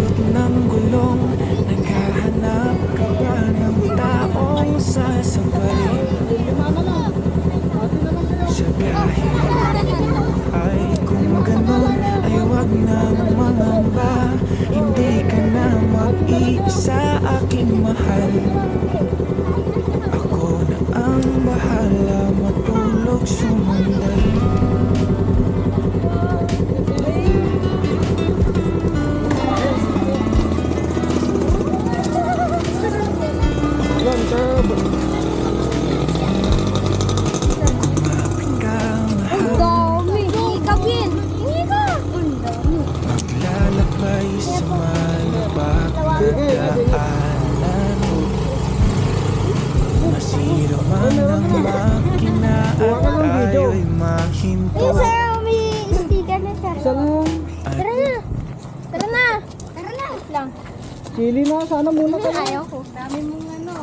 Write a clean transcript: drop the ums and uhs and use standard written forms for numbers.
ikot ng gulong, naghahanap ka ba ng taong sasabayin sa biyahe? Ay kung ganon ay wag nang mangamba, hindi ka na mag-iisa aking mahal. Ako na ang bahala, matulog sumandal. Kumapit ka, mahal, Dami. Kabin. Hindi ka. maglalakbay sa malabak na daanan. Masira man ang makina at tayo'y mahinto. Sir, may sticker na siya. At Tara na. Tara na. Tara na. Lang. Chili na, sana muna tayo. Ayaw ko. Dami mong ano.